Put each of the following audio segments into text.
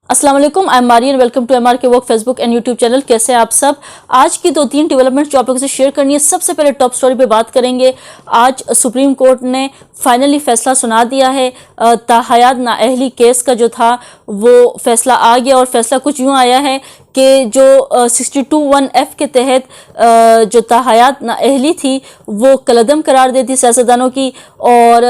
अस्सलाम वालेकुम, I am Marian. Welcome to MR के work Facebook and YouTube channel. कैसे हैं आप सब? आज की 2-3 डेवलपमेंट्स जो आप लोगों से शेयर करनी है। सबसे पहले टॉप स्टोरी पे बात करेंगे। आज सुप्रीम कोर्ट ने फाइनली फैसला सुना दिया है। ताहयात नाअहली केस का जो था वो फैसला आ गया और फैसला कुछ यूँ आया है कि जो 62(1)(f के तहत जो ताहयात नाअहली थी वो कलअदम करार देती सियासतदानों की। और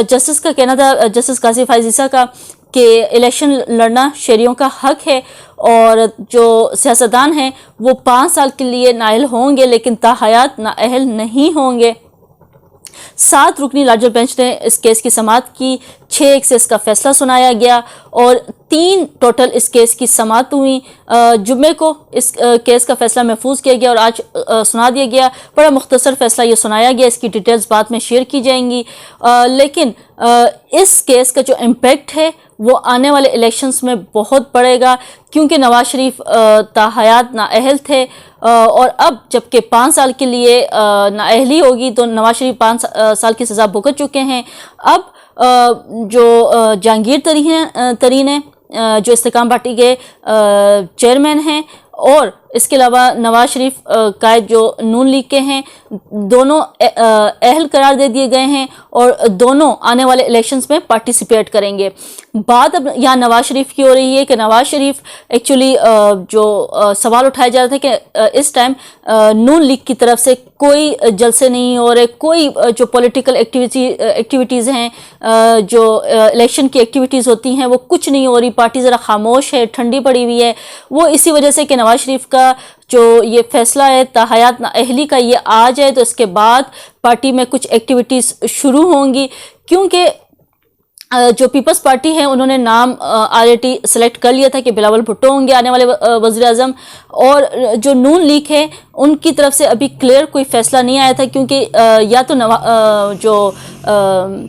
जस्टिस का कहना था, जस्टिस कासिम फाइज ईसा का, कि इलेक्शन लड़ना शहरियों का हक है और जो सियासतदान हैं वो 5 साल के लिए नाअहल होंगे लेकिन ताहयात नाअहल नहीं होंगे। 7 रुकनी लार्जर बेंच ने इस केस की समाअत की। 6-1 से इसका फैसला सुनाया गया और 3 टोटल इस केस की समाअत हुई। जुम्मे को इस केस का फैसला महफूज किया गया और आज सुना दिया गया। बड़ा मुख्तसर फैसला ये सुनाया गया, इसकी डिटेल्स बाद में शेयर की जाएंगी। लेकिन इस केस का जो इम्पैक्ट है वो आने वाले इलेक्शंस में बहुत पड़ेगा, क्योंकि नवाज शरीफ ताहयात नाअहल थे और अब जबकि 5 साल के लिए नाअहली होगी तो नवाज शरीफ 5 साल की सज़ा भुगत चुके हैं। अब जो जहांगीर तरीन है जो इस्तेकाम पार्टी के चेयरमैन हैं, और इसके अलावा नवाज शरीफ कायद जो नून लीग के हैं, दोनों अहल करार दे दिए गए हैं और दोनों आने वाले इलेक्शंस में पार्टिसिपेट करेंगे। बात अब यहाँ नवाज शरीफ की हो रही है कि नवाज शरीफ एक्चुअली जो सवाल उठाया जा रहा था कि इस टाइम नून लीग की तरफ से कोई जलसे नहीं हो रहे, कोई जो पॉलिटिकल एक्टिविटीज़ हैं, जो इलेक्शन की एक्टिविटीज़ होती हैं वो कुछ नहीं हो रही। पार्टी ज़रा खामोश है, ठंडी पड़ी हुई है। वो इसी वजह से कि नवाज शरीफ का जो ये फैसला है ताहयात नाअहली का ये आ जाए तो इसके बाद पार्टी में कुछ एक्टिविटीज़ शुरू होंगी, क्योंकि जो पीपल्स पार्टी है उन्होंने नाम ऑलरेडी सेलेक्ट कर लिया था कि बिलावल भुट्टो होंगे आने वाले वज़ीर आज़म। और जो नून लीग है उनकी तरफ से अभी क्लियर कोई फैसला नहीं आया था, क्योंकि या तो जो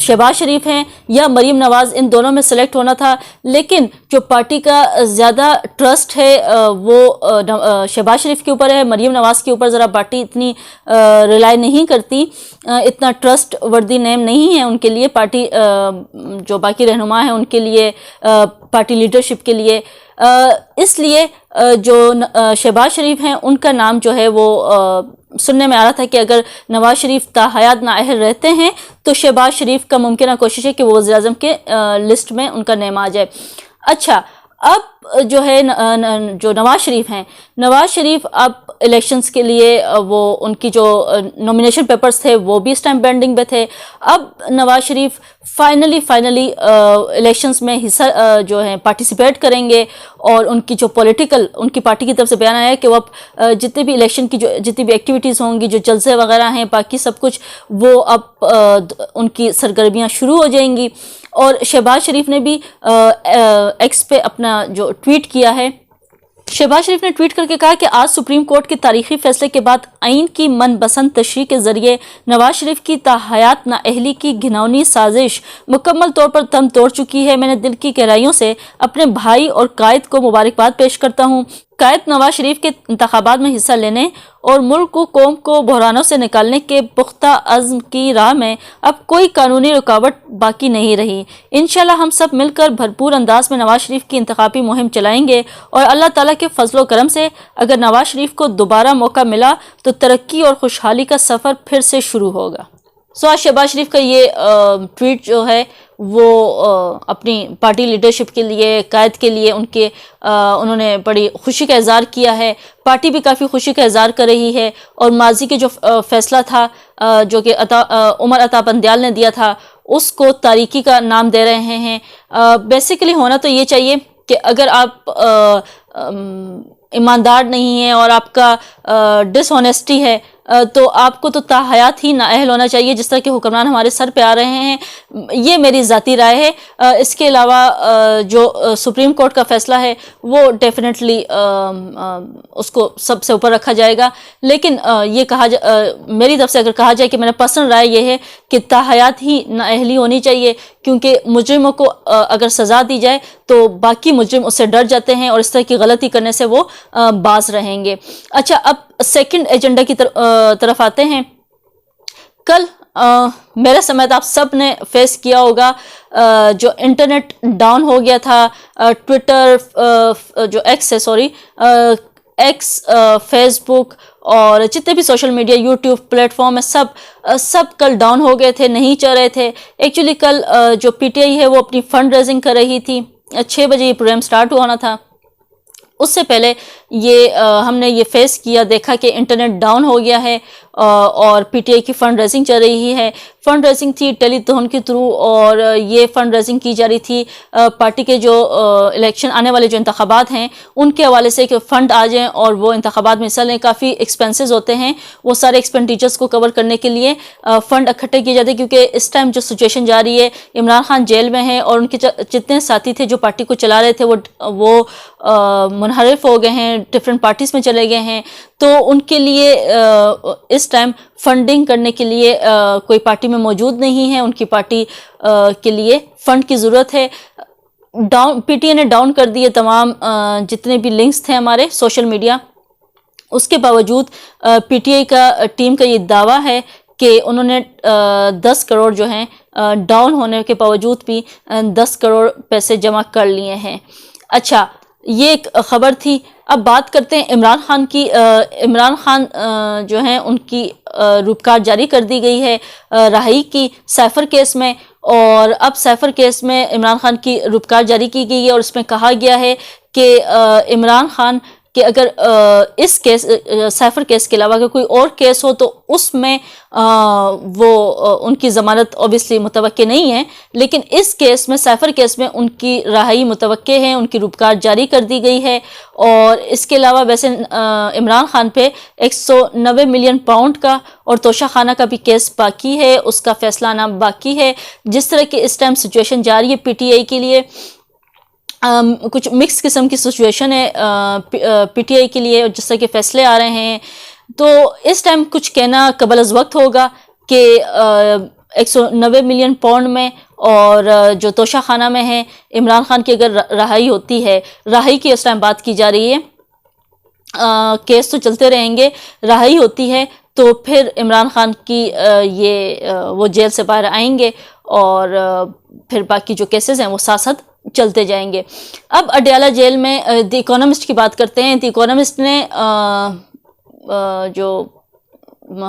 शहबाज शरीफ हैं या मरीम नवाज़, इन दोनों में सेलेक्ट होना था। लेकिन जो पार्टी का ज़्यादा ट्रस्ट है वो शहबाज शरीफ के ऊपर है, मरीम नवाज़ के ऊपर ज़रा पार्टी इतनी रिलाई नहीं करती, इतना ट्रस्ट वर्दी नेम नहीं है उनके लिए। पार्टी जो बाकी रहनुमा हैं उनके लिए, पार्टी लीडरशिप के लिए, इसलिए जो शहबाज शरीफ हैं उनका नाम जो है वो सुनने में आ रहा था कि अगर नवाज शरीफ ताहयात नाअहल रहते हैं तो शहबाज शरीफ का मुमकिन कोशिश है कि वो वज़ीर आज़म के लिस्ट में उनका नाम आ जाए। अच्छा, अब जो है जो नवाज शरीफ हैं, नवाज शरीफ अब इलेक्शंस के लिए वो उनकी जो नॉमिनेशन पेपर्स थे वो भी इस टाइम पेंडिंग पे थे। अब नवाज शरीफ फाइनली इलेक्शंस में हिस्सा जो है पार्टिसिपेट करेंगे और उनकी जो पॉलिटिकल, उनकी पार्टी की तरफ से बयान आया है कि वो अब जितने भी इलेक्शन की जो जितनी भी एक्टिविटीज़ होंगी, जो जलसे वगैरह हैं, बाकी सब कुछ वो अब उनकी सरगर्मियाँ शुरू हो जाएंगी। और शहबाज शरीफ ने भी एक्स पे अपना जो ट्वीट किया है, शहबाज शरीफ ने ट्वीट करके कहा कि आज सुप्रीम कोर्ट के तारीखी फैसले के बाद आइन की मनपसंद तशरीह के जरिए नवाज शरीफ की ताहयात नाअहली की घिनौनी साजिश मुकम्मल तौर पर दम तोड़ चुकी है। मैंने दिल की गहराइयों से अपने भाई और कायद को मुबारकबाद पेश करता हूँ। कायद नवाज शरीफ के इंतखाबात में हिस्सा लेने और मुल्क को, कौम को बहरानों से निकालने के पुख्ता अज़्म की राह में अब कोई कानूनी रुकावट बाकी नहीं रही। इंशाल्लाह हम सब मिलकर भरपूर अंदाज में नवाज शरीफ की इंतखाबी मुहिम चलाएंगे और अल्लाह ताला के फजलो करम से अगर नवाज शरीफ को दोबारा मौका मिला तो तरक्की और खुशहाली का सफ़र फिर से शुरू होगा। आज शहबाज शरीफ का ये ट्वीट जो है वो अपनी पार्टी लीडरशिप के लिए, कायद के लिए उन्होंने बड़ी खुशी का इज़हार किया है। पार्टी भी काफ़ी खुशी का इज़हार कर रही है और माजी के जो फैसला था जो कि उमर अता बंदियाल ने दिया था उसको तारीकी का नाम दे रहे हैं। बेसिकली होना तो ये चाहिए कि अगर आप ईमानदार नहीं हैं और आपका डिसऑनेस्टी है तो आपको तो ताहयात ही नाअहल होना चाहिए, जिस तरह के हुक्मरान हमारे सर पे आ रहे हैं। ये मेरी ज़ाती राय है। इसके अलावा जो सुप्रीम कोर्ट का फ़ैसला है वो डेफिनेटली उसको सबसे ऊपर रखा जाएगा। लेकिन ये मेरी तरफ से अगर कहा जाए कि मेरा पर्सनल राय ये है कि ताहयात ही नाअहली होनी चाहिए, क्योंकि मुजरिमों को अगर सज़ा दी जाए तो बाकी मुजरिम उससे डर जाते हैं और इस तरह की गलती करने से वो बाज रहेंगे। अच्छा, अब सेकंड एजेंडा की तरफ आते हैं। कल मेरे समेत आप सब ने फेस किया होगा, जो इंटरनेट डाउन हो गया था, ट्विटर, जो एक्स है, सॉरी, एक्स, फेसबुक और जितने भी सोशल मीडिया, यूट्यूब प्लेटफॉर्म है, सब कल डाउन हो गए थे, नहीं चल रहे थे। एक्चुअली कल जो पीटीआई है वो अपनी फंड रेजिंग कर रही थी, 6 बजे ये प्रोग्राम स्टार्ट होना था। उससे पहले ये हमने ये फेस किया, देखा कि इंटरनेट डाउन हो गया है और पीटीआई की फंड रेजिंग चल रही है। फंड रेजिंग थी टेलीथॉन के थ्रू और ये फंड रेजिंग की जा रही थी पार्टी के जो इलेक्शन आने वाले जो इंतखाबात हैं उनके हवाले से कि फ़ंड आ जाएँ और वो इंतखाबात में हिस्सा लें। काफ़ी एक्सपेंसेस होते हैं, वो सारे एक्सपेंडिचर्स को कवर करने के लिए फ़ंड इकट्ठे किए जाते हैं, क्योंकि इस टाइम जो सिचुएशन जा रही है, इमरान खान जेल में हैं और उनके जितने साथी थे जो पार्टी को चला रहे थे वो मुनहरिफ हो गए हैं, डिफरेंट पार्टीज़ में चले गए हैं। तो उनके लिए इस टाइम फंडिंग करने के लिए कोई पार्टी में मौजूद नहीं है, उनकी पार्टी के लिए फ़ंड की ज़रूरत है। पीटीआई ने डाउन कर दिए तमाम जितने भी लिंक्स थे हमारे सोशल मीडिया। उसके बावजूद पीटीआई का टीम का ये दावा है कि उन्होंने 10 करोड़ जो हैं डाउन होने के बावजूद भी 10 करोड़ पैसे जमा कर लिए हैं। अच्छा, ये एक खबर थी। अब बात करते हैं इमरान खान की। इमरान खान जो हैं उनकी रूपकार जारी कर दी गई है राही की साइफर केस में, और अब साइफर केस में इमरान खान की रूपकार जारी की गई है और इसमें कहा गया है कि इमरान खान कि अगर इस केस साइफर केस के अलावा अगर कोई और केस हो तो उसमें वो उनकी ज़मानत ऑब्वियसली मुतवक्के नहीं है, लेकिन इस केस में, साइफर केस में, उनकी रहाई मुतवक्के है, उनकी रूपकार जारी कर दी गई है। और इसके अलावा वैसे इमरान खान पे 190 मिलियन पाउंड का और तोशाखाना का भी केस बाकी है, उसका फैसला आना बाकी है। जिस तरह की इस टाइम सिचुएशन जा रही है पीटीआई के लिए, कुछ मिक्स किस्म की सिचुएशन है पीटीआई के लिए, जिस तरह के फैसले आ रहे हैं। तो इस टाइम कुछ कहना कबल अज़ वक्त होगा कि 190 मिलियन पाउंड में और जो तोशाखाना में है, इमरान खान की अगर रहाई होती है, रहाई की इस टाइम बात की जा रही है, केस तो चलते रहेंगे, रहाई होती है तो फिर इमरान खान की वो जेल से बाहर आएंगे और फिर बाकी जो केसेस हैं वो साथ साथ चलते जाएंगे। अब अडयाला जेल में द इकोनॉमिस्ट की बात करते हैं। द इकोनॉमिस्ट ने जो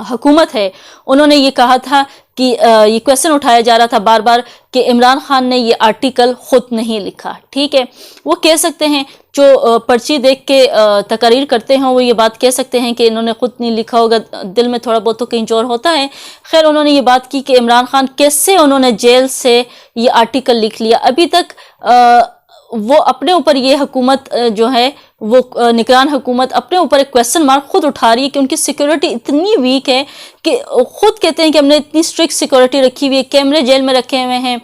हुकूमत है उन्होंने ये कहा था कि ये क्वेश्चन उठाया जा रहा था बार बार कि इमरान खान ने ये आर्टिकल खुद नहीं लिखा। ठीक है, वो कह सकते हैं, जो पर्ची देख के तकरीर करते हैं वो ये बात कह सकते हैं कि इन्होंने खुद नहीं लिखा होगा, दिल में थोड़ा बहुत तो कहीं जोर होता है। खैर, उन्होंने ये बात की कि इमरान खान कैसे उन्होंने जेल से ये आर्टिकल लिख लिया। अभी तक वो अपने ऊपर ये हुकूमत जो है वो निगरान हुकूमत अपने ऊपर एक क्वेश्चन मार्क खुद उठा रही है कि उनकी सिक्योरिटी इतनी वीक है कि खुद कहते हैं कि हमने इतनी स्ट्रिक्ट सिक्योरिटी रखी हुई है, कैमरे जेल में रखे हुए हैं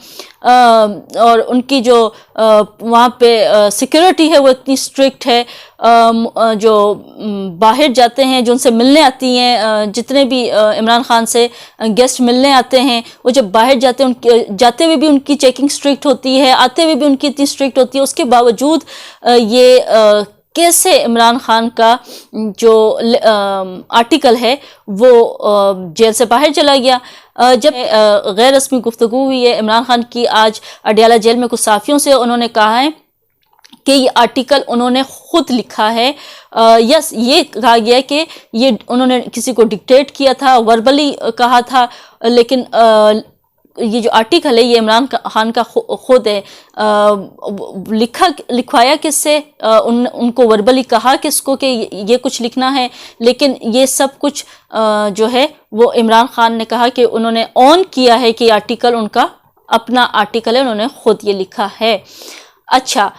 और उनकी जो वहाँ पे सिक्योरिटी है वो इतनी स्ट्रिक्ट है। जो बाहर जाते हैं, जो उनसे मिलने आती हैं, जितने भी इमरान खान से गेस्ट मिलने आते हैं, वो जब बाहर जाते हैं उनके जाते हुए भी उनकी चेकिंग स्ट्रिक्ट होती है, आते हुए भी उनकी इतनी स्ट्रिक्ट होती है। उसके बावजूद ये कैसे इमरान खान का जो आर्टिकल है वो जेल से बाहर चला गया। जब गैर रस्मी गुफ्तगू हुई है इमरान खान की आज अडयाला जेल में कुछ साफियों से, उन्होंने कहा है कि ये आर्टिकल उन्होंने खुद लिखा है। यस, ये कहा गया है कि ये उन्होंने किसी को डिक्टेट किया था, वर्बली कहा था, लेकिन ये जो आर्टिकल है ये इमरान खान का खुद है। लिखवाया किससे, उनको वर्बली कहा किसको कि ये कुछ लिखना है, लेकिन ये सब कुछ जो है वो इमरान खान ने कहा कि उन्होंने ऑन किया है कि आर्टिकल उनका अपना आर्टिकल है, उन्होंने खुद ये लिखा है। अच्छा,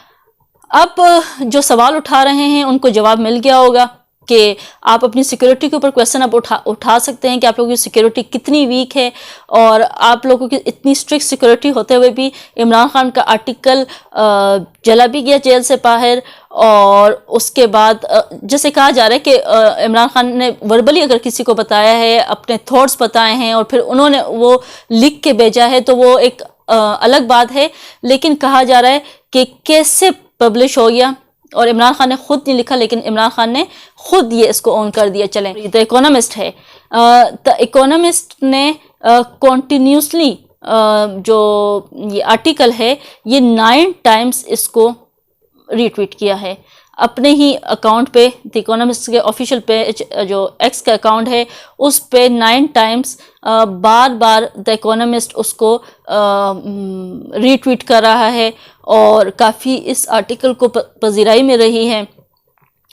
अब जो सवाल उठा रहे हैं उनको जवाब मिल गया होगा कि आप अपनी सिक्योरिटी के ऊपर क्वेश्चन अब उठा सकते हैं कि आप लोगों की सिक्योरिटी कितनी वीक है, और आप लोगों की इतनी स्ट्रिक्ट सिक्योरिटी होते हुए भी इमरान खान का आर्टिकल जला भी गया जेल से बाहर। और उसके बाद जैसे कहा जा रहा है कि इमरान खान ने वर्बली अगर किसी को बताया है, अपने थॉट्स बताए हैं और फिर उन्होंने वो लिख के भेजा है तो वो एक अलग बात है, लेकिन कहा जा रहा है कि कैसे पब्लिश हो गया और इमरान खान ने खुद नहीं लिखा, लेकिन इमरान खान ने खुद ये इसको ऑन कर दिया। चलें, द इकोनॉमिस्ट है, द इकोनॉमिस्ट ने कॉन्टिन्यूसली जो ये आर्टिकल है ये 9 टाइम्स इसको रीट्वीट किया है अपने ही अकाउंट पे। द इकोनॉमिस्ट के ऑफिशियल पेज जो एक्स का अकाउंट है उस पे 9 times bar bar the economist उसको रीट्वीट कर रहा है और काफ़ी इस आर्टिकल को पजीराई में रही है।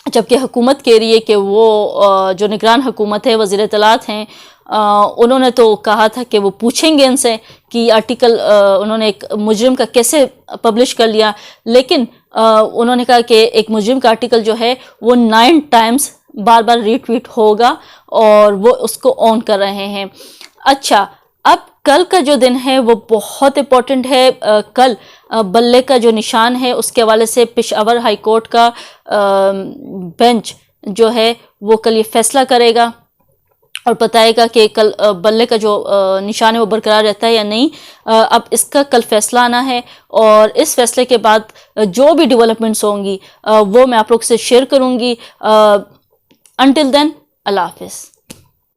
जबकि हुकूमत कह रही है कि वो जो निगरान हुकूमत है, वज़ीर इत्तलात हैं, उन्होंने तो कहा था कि वो पूछेंगे इनसे कि आर्टिकल उन्होंने एक मुजरिम का कैसे पब्लिश कर लिया, लेकिन उन्होंने कहा कि एक मुजरिम का आर्टिकल जो है वो 9 टाइम्स बार बार रीट्वीट होगा और वो उसको ऑन कर रहे हैं। अच्छा, अब कल का जो दिन है वो बहुत इम्पोर्टेंट है। कल बल्ले का जो निशान है उसके हवाले से पेशावर हाई कोर्ट का बेंच जो है वो कल ये फैसला करेगा और बताएगा कि कल बल्ले का जो निशान है वो बरकरार रहता है या नहीं। अब इसका कल फैसला आना है और इस फैसले के बाद जो भी डेवलपमेंट्स होंगी वो मैं आप लोग से शेयर करूँगी। अंटिल देन, अल्लाह हाफिज़।